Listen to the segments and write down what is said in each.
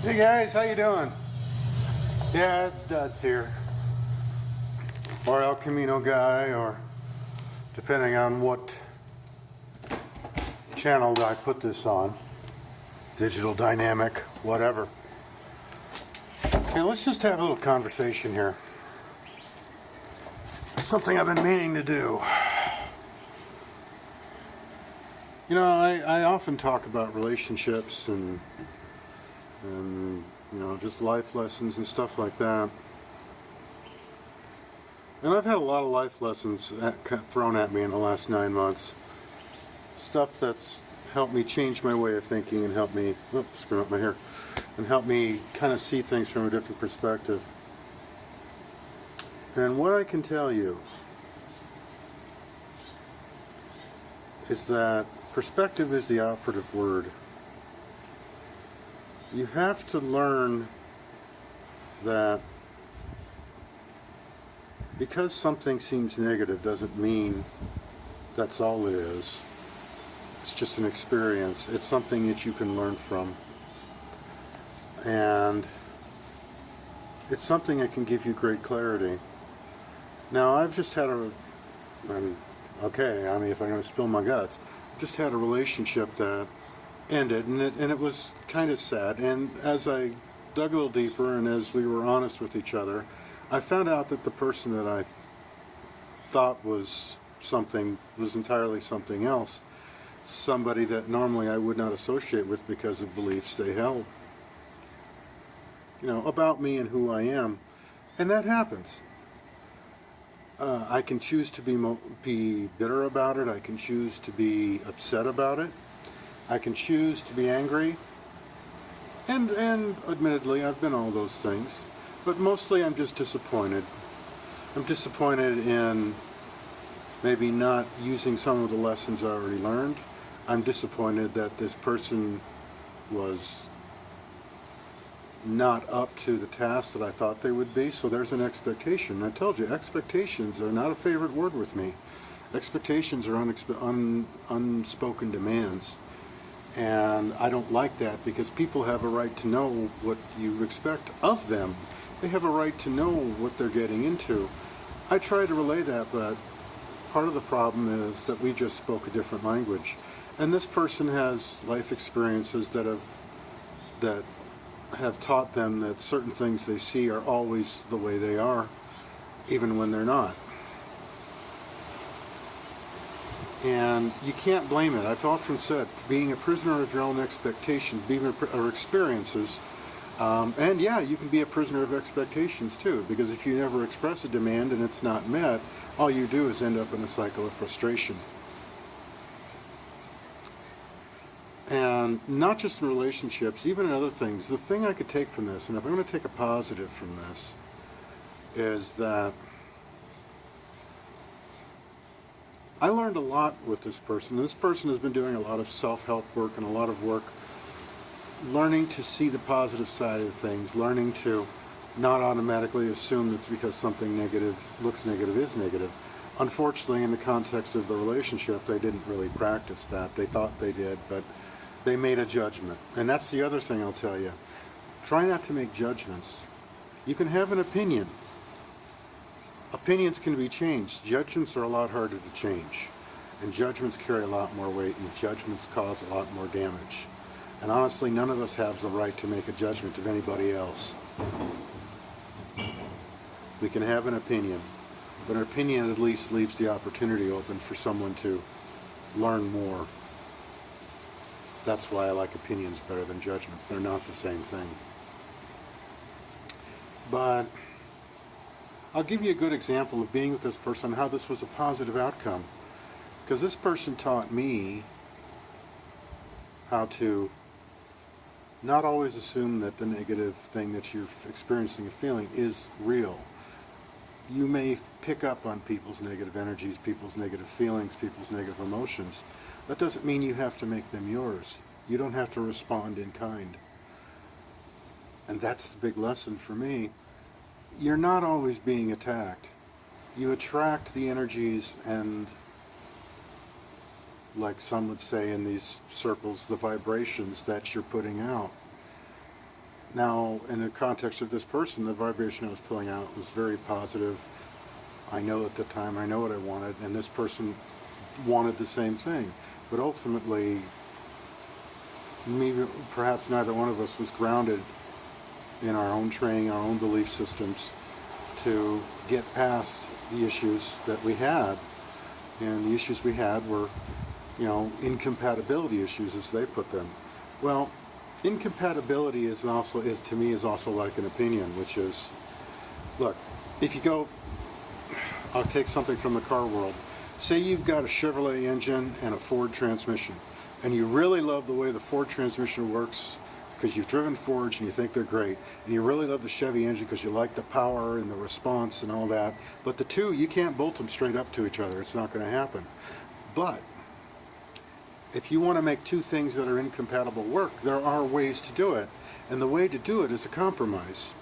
Hey guys, how you doing? Yeah, it's Duds here, or El Camino guy, or depending on what channel I put this on, digital, dynamic, whatever. Okay, let's just have a little conversation here. Something I've been meaning to do. You know, I often talk about relationships and you know, just life lessons and stuff like that. And I've had a lot of life lessons thrown at me in the last 9 months. Stuff that's helped me change my way of thinking and helped me, screw up my hair, and helped me kind of see things from a different perspective. And what I can tell you is that perspective is the operative word. You have to learn that because something seems negative doesn't mean that's all it is. It's just an experience. It's something that you can learn from. And it's something that can give you great clarity. Now, I've just had if I'm going to spill my guts, I've just had a relationship that ended, and it was kind of sad. And as I dug a little deeper and as we were honest with each other, I found out that the person that I thought was something was entirely something else. Somebody that normally I would not associate with because of beliefs they held, you know, about me and who I am. And that happens. I can choose to be bitter about it. I can choose to be upset about it. I can choose to be angry. And admittedly, I've been all those things. But mostly I'm just disappointed. I'm disappointed in maybe not using some of the lessons I already learned. I'm disappointed that this person was not up to the task that I thought they would be. So there's an expectation. I told you, expectations are not a favorite word with me. Expectations are unspoken demands. And I don't like that because people have a right to know what you expect of them. They have a right to know what they're getting into. I try to relay that, but part of the problem is that we just spoke a different language. And this person has life experiences that have taught them that certain things they see are always the way they are, even when they're not. And you can't blame it. I've often said, being a prisoner of your own expectations, or experiences, and yeah, you can be a prisoner of expectations too, because if you never express a demand and it's not met, all you do is end up in a cycle of frustration. And not just in relationships, even in other things. The thing I could take from this, and if I'm going to take a positive from this, is that I learned a lot with this person. This person has been doing a lot of self-help work and a lot of work learning to see the positive side of things, learning to not automatically assume that because something negative looks negative is negative. Unfortunately, in the context of the relationship, they didn't really practice that. They thought they did, but they made a judgment. And that's the other thing I'll tell you. Try not to make judgments. You can have an opinion. Opinions can be changed. Judgments are a lot harder to change. And judgments carry a lot more weight, and judgments cause a lot more damage. And honestly, none of us have the right to make a judgment of anybody else. We can have an opinion, but an opinion at least leaves the opportunity open for someone to learn more. That's why I like opinions better than judgments. They're not the same thing. But I'll give you a good example of being with this person, how this was a positive outcome. Because this person taught me how to not always assume that the negative thing that you're experiencing and feeling is real. You may pick up on people's negative energies, people's negative feelings, people's negative emotions. That doesn't mean you have to make them yours. You don't have to respond in kind. And that's the big lesson for me. You're not always being attacked. You attract the energies and, like some would say in these circles, the vibrations that you're putting out. Now, in the context of this person, the vibration I was pulling out was very positive. I know at the time, I know what I wanted, and this person wanted the same thing. But ultimately, maybe perhaps neither one of us was grounded in our own training, our own belief systems, to get past the issues that we had. And the issues we had were, incompatibility issues, as they put them. Well, incompatibility is to me also like an opinion, which is, look, if you go, I'll take something from the car world. Say you've got a Chevrolet engine and a Ford transmission, and you really love the way the Ford transmission works because you've driven Fords and you think they're great, and you really love the Chevy engine because you like the power and the response and all that, but the two, you can't bolt them straight up to each other. It's not going to happen. But if you want to make two things that are incompatible work, there are ways to do it, and the way to do it is a compromise,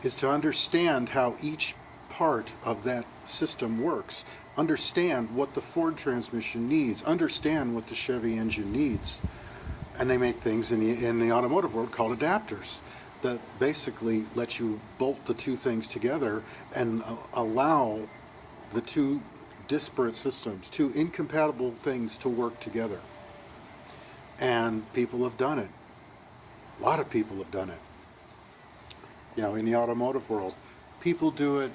is to understand how each part of that system works, understand what the Ford transmission needs, understand what the Chevy engine needs. And they make things in the automotive world called adapters that basically let you bolt the two things together and allow the two disparate systems, two incompatible things to work together. And people have done it. A lot of people have done it. In the automotive world, people do it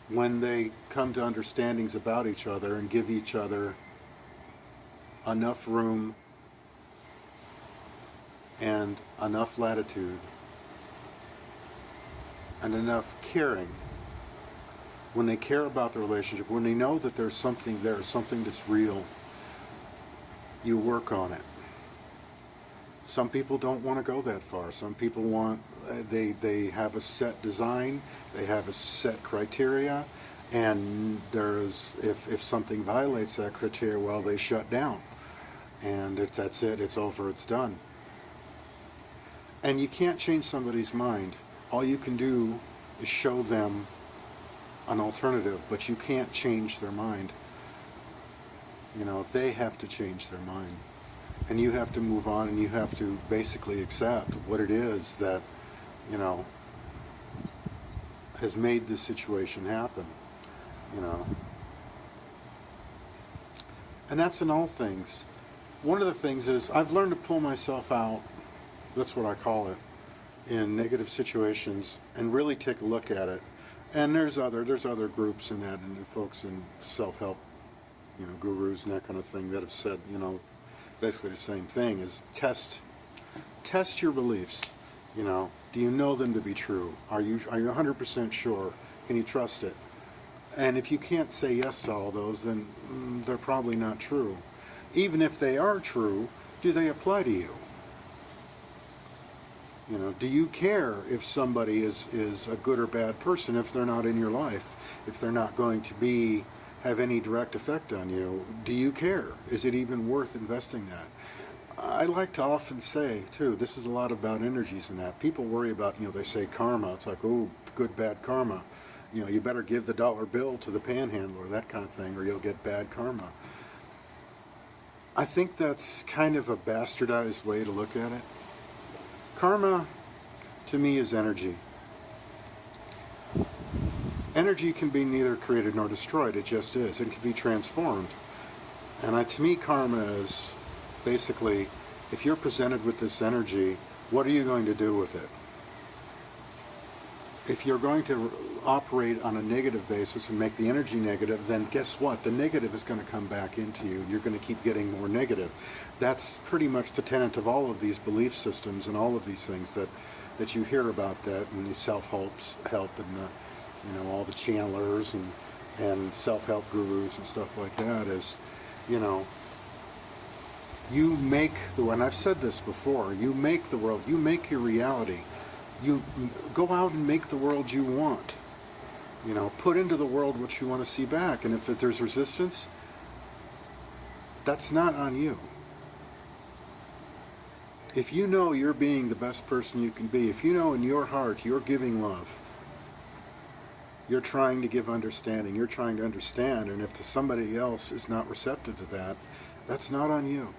when they come to understandings about each other and give each other enough room and enough latitude and enough caring. When they care about the relationship, when they know that there's something there, something that's real, you work on it. Some people don't want to go that far. Some people they have a set design, they have a set criteria, and if something violates that criteria, well, they shut down. And that's it, it's over, it's done. And you can't change somebody's mind. All you can do is show them an alternative, but you can't change their mind. They have to change their mind. And you have to move on, and you have to basically accept what it is that, has made this situation happen, And that's in all things. One of the things is I've learned to pull myself out, that's what I call it, in negative situations and really take a look at it. And there's other groups in that, and folks in self-help, gurus and that kind of thing that have said, basically the same thing, is test your beliefs. Do you know them to be true? Are you 100% sure? Can you trust it? And if you can't say yes to all those, then they're probably not true. Even if they are true, do they apply to you? Do you care if somebody is a good or bad person if they're not in your life, if they're not going to have any direct effect on you? Do you care? Is it even worth investing that? I like to often say, too, this is a lot about energies and that. People worry about, they say karma. It's like, oh, good, bad karma. You better give the dollar bill to the panhandler, that kind of thing, or you'll get bad karma. I think that's kind of a bastardized way to look at it. Karma, to me, is energy. Energy can be neither created nor destroyed. It just is. It can be transformed. And to me, karma is basically, if you're presented with this energy, what are you going to do with it? If you're going to operate on a negative basis and make the energy negative, then guess what? The negative is going to come back into you. You're going to keep getting more negative. That's pretty much the tenet of all of these belief systems and all of these things that you hear about, that and these self-help and all the channelers and self-help gurus and stuff like that is, you make and I've said this before, you make the world, you make your reality. You go out and make the world you want. Put into the world what you want to see back. And if there's resistance, that's not on you. If you know you're being the best person you can be, if you know in your heart you're giving love, you're trying to give understanding, you're trying to understand, and if somebody else is not receptive to that, that's not on you.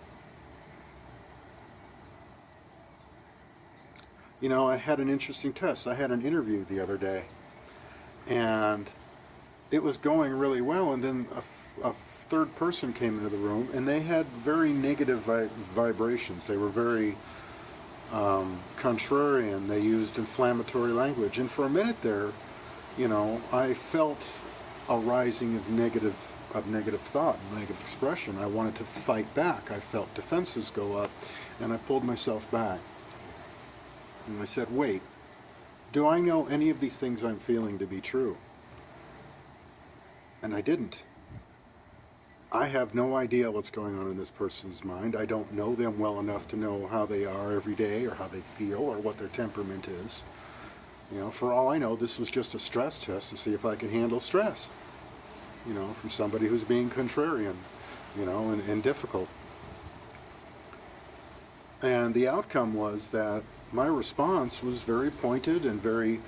I had an interesting test. I had an interview the other day, and it was going really well, and then a third person came into the room, and they had very negative vibrations. They were very contrarian. They used inflammatory language, and for a minute there, I felt a rising of negative thought, negative expression. I wanted to fight back. I felt defenses go up, and I pulled myself back. And I said, wait, do I know any of these things I'm feeling to be true? And I didn't. I have no idea what's going on in this person's mind. I don't know them well enough to know how they are every day, or how they feel, or what their temperament is. For all I know, this was just a stress test to see if I can handle stress, from somebody who's being contrarian, and difficult. And the outcome was that my response was very pointed and very,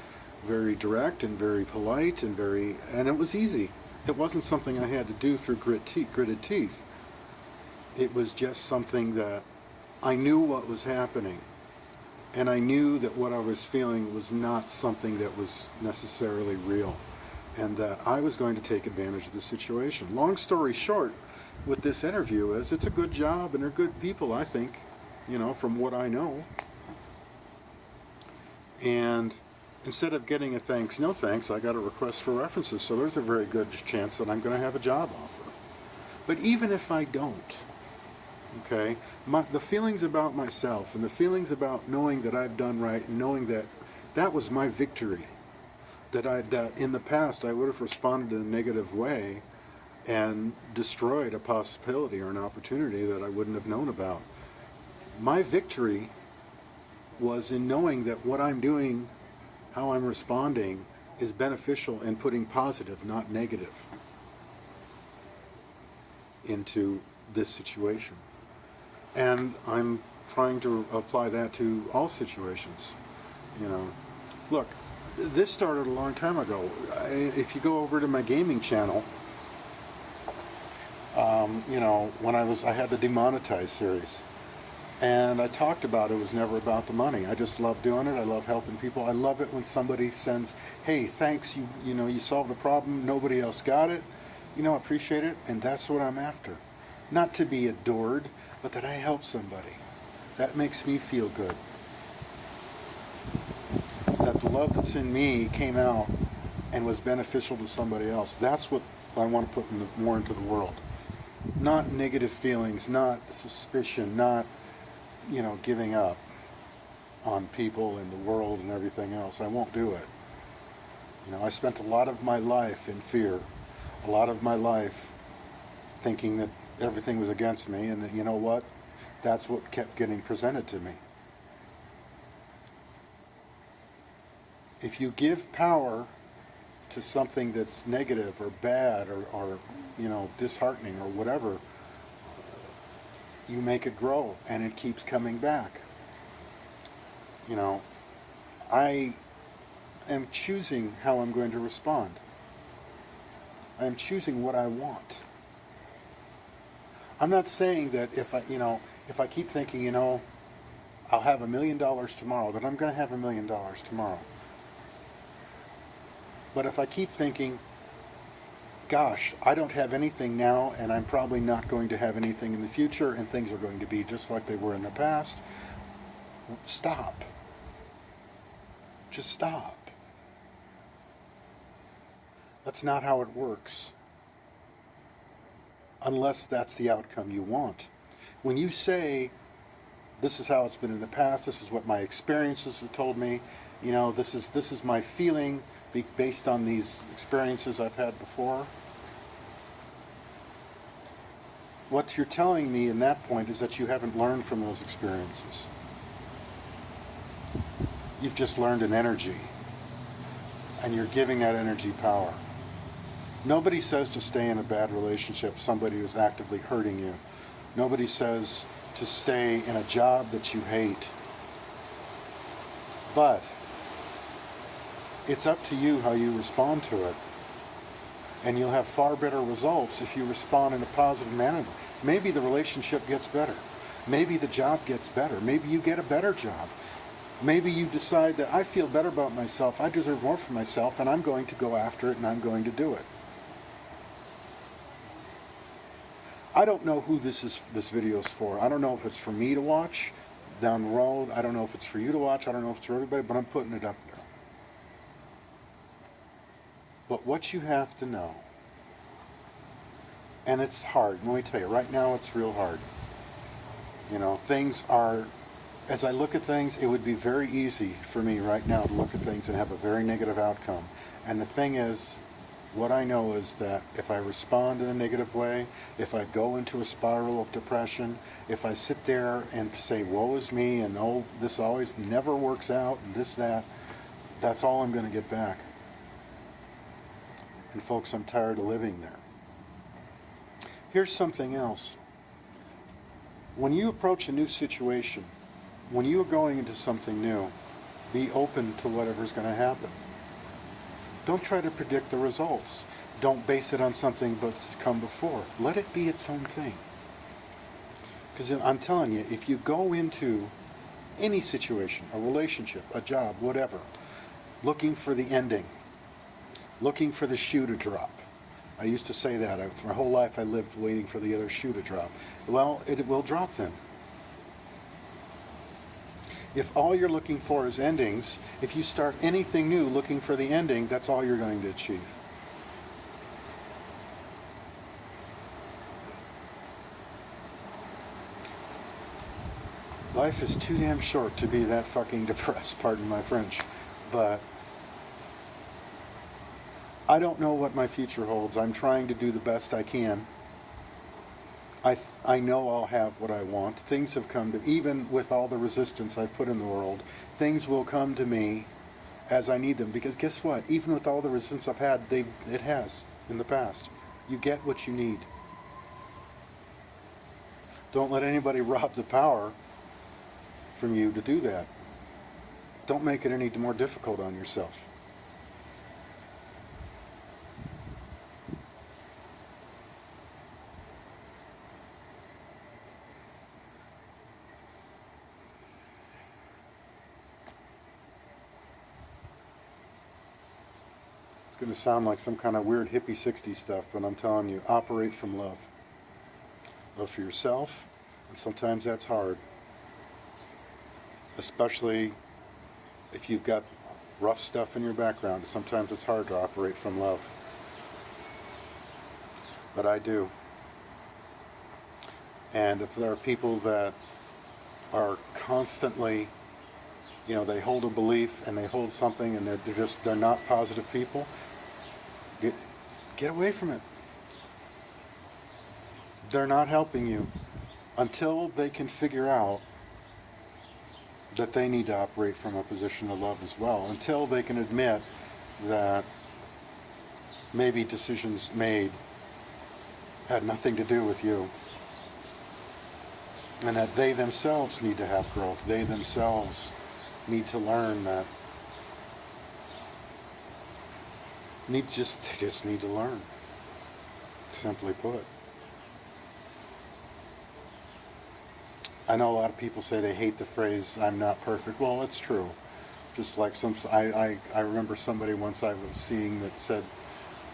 very direct and very polite and it was easy. It wasn't something I had to do through gritted teeth. It was just something that I knew what was happening. And I knew that what I was feeling was not something that was necessarily real. And that I was going to take advantage of the situation. Long story short, with this interview is, it's a good job and they're good people, I think, from what I know. And instead of getting a thanks, no thanks, I got a request for references. So there's a very good chance that I'm going to have a job offer. But even if I don't, okay, the feelings about myself and the feelings about knowing that I've done right and knowing that that was my victory, that in the past I would have responded in a negative way and destroyed a possibility or an opportunity that I wouldn't have known about. My victory was in knowing that what I'm doing, how I'm responding, is beneficial and putting positive, not negative, into this situation. And I'm trying to apply that to all situations. Look, this started a long time ago. If you go over to my gaming channel, when I had the demonetized series, and I talked about it was never about the money. I just love doing it. I love helping people. I love it when somebody sends, hey, thanks, you solved a problem, nobody else got it. I appreciate it, and that's what I'm after. Not to be adored, but that I help somebody. That makes me feel good. That the love that's in me came out and was beneficial to somebody else. That's what I want to put more into the world. Not negative feelings, not suspicion, not, giving up on people and the world and everything else. I won't do it. I spent a lot of my life in fear, a lot of my life thinking that everything was against me, and you know what? That's what kept getting presented to me. If you give power to something that's negative or bad or disheartening or whatever, you make it grow and it keeps coming back. I am choosing how I'm going to respond. I am choosing what I want. I'm not saying that if I keep thinking, I'll have $1 million tomorrow, that I'm going to have $1 million tomorrow. But if I keep thinking, gosh, I don't have anything now, and I'm probably not going to have anything in the future, and things are going to be just like they were in the past, stop. Just stop. That's not how it works. Unless that's the outcome you want. When you say, this is how it's been in the past, this is what my experiences have told me, this is my feeling based on these experiences I've had before. What you're telling me in that point is that you haven't learned from those experiences. You've just learned an energy, and you're giving that energy power. Nobody says to stay in a bad relationship, somebody who's actively hurting you. Nobody says to stay in a job that you hate. But it's up to you how you respond to it. And you'll have far better results if you respond in a positive manner. Maybe the relationship gets better. Maybe the job gets better. Maybe you get a better job. Maybe you decide that I feel better about myself, I deserve more for myself, and I'm going to go after it and I'm going to do it. I don't know who this video is for. I don't know if it's for me to watch down the road. I don't know if it's for you to watch. I don't know if it's for everybody, but I'm putting it up there. But what you have to know, and it's hard, let me tell you, right now it's real hard. You know, things are, as I look at things, it would be very easy for me right now to look at things and have a very negative outcome. And the thing is, what I know is that if I respond in a negative way, if I go into a spiral of depression, if I sit there and say, woe is me, and oh, this always never works out, and this, that, that's all I'm going to get back. And folks, I'm tired of living there. Here's something else. When you approach a new situation, when you are going into something new, be open to whatever's going to happen. Don't try to predict the results. Don't base it on something that's come before. Let it be its own thing. Because I'm telling you, if you go into any situation, a relationship, a job, whatever, looking for the ending, looking for the shoe to drop. I used to say that. My whole life I lived waiting for the other shoe to drop. Well, it will drop then. If all you're looking for is endings, if you start anything new looking for the ending, that's all you're going to achieve. Life is too damn short to be that fucking depressed, pardon my French. But I don't know what my future holds. I'm trying to do the best I can. I know I'll have what I want. Things have come to, even with all the resistance I've put in the world, things will come to me as I need them. Because guess what? Even with all the resistance I've had, it has in the past. You get what you need. Don't let anybody rob the power from you to do that. Don't make it any more difficult on yourself. It's going to sound like some kind of weird hippie 60s stuff, but I'm telling you, operate from love. Love for yourself, and sometimes that's hard. Especially if you've got rough stuff in your background. Sometimes it's hard to operate from love. But I do. And if there are people that are constantly, you know, they hold a belief and they hold something and they're not positive people, get away from it. They're not helping you until they can figure out that they need to operate from a position of love as well, until they can admit that maybe decisions made had nothing to do with you, and that they themselves need to have growth. They themselves need to learn that. They just need to learn, simply put. I know a lot of people say they hate the phrase, I'm not perfect. Well, it's true. Just like I remember somebody once I was seeing that said,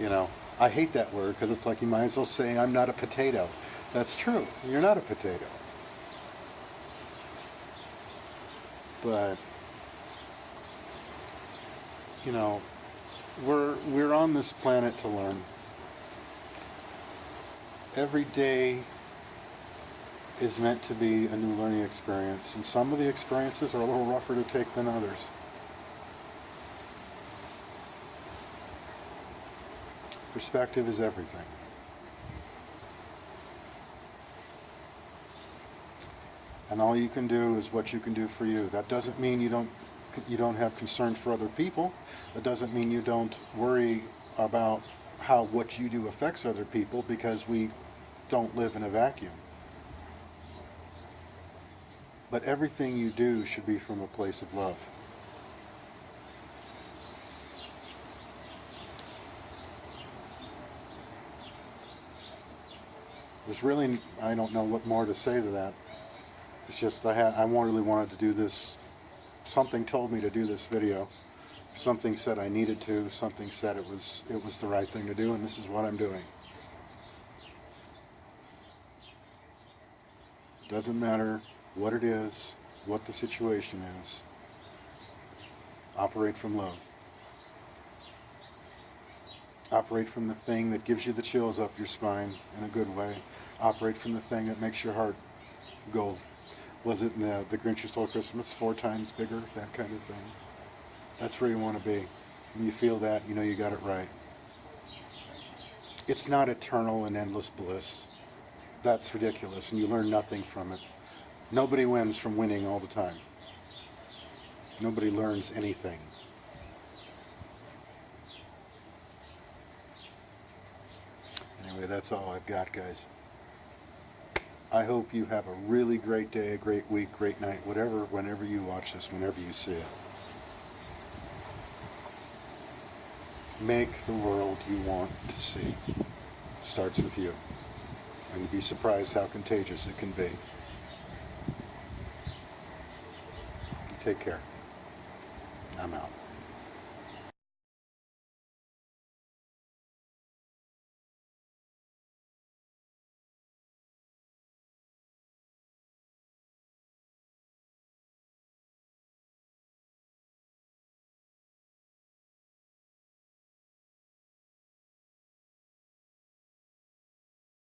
you know, I hate that word because it's like you might as well say I'm not a potato. That's true. You're not a potato. But, you know, we're on this planet to learn. Every day is meant to be a new learning experience, and some of the experiences are a little rougher to take than others. Perspective is everything. And all you can do is what you can do for you. That doesn't mean you don't have concern for other people. That doesn't mean you don't worry about how what you do affects other people, because we don't live in a vacuum. But everything you do should be from a place of love. There's really, I don't know what more to say to that. It's just I really wanted to do this something told me to do this video. Something said I needed to. Something said it was the right thing to do, and this is what I'm doing. Doesn't matter what it is, what the situation is. Operate from love. Operate from the thing that gives you the chills up your spine in a good way. Operate from the thing that makes your heart go, was it in the Grinch Who Stole Christmas, 4 times bigger, that kind of thing. That's where you want to be. When you feel that, you know you got it right. It's not eternal and endless bliss. That's ridiculous, and you learn nothing from it. Nobody wins from winning all the time. Nobody learns anything. Anyway, that's all I've got, guys. I hope you have a really great day, a great week, great night, whatever, whenever you watch this, whenever you see it. Make the world you want to see. It starts with you. And you'd be surprised how contagious it can be. Take care. I'm out.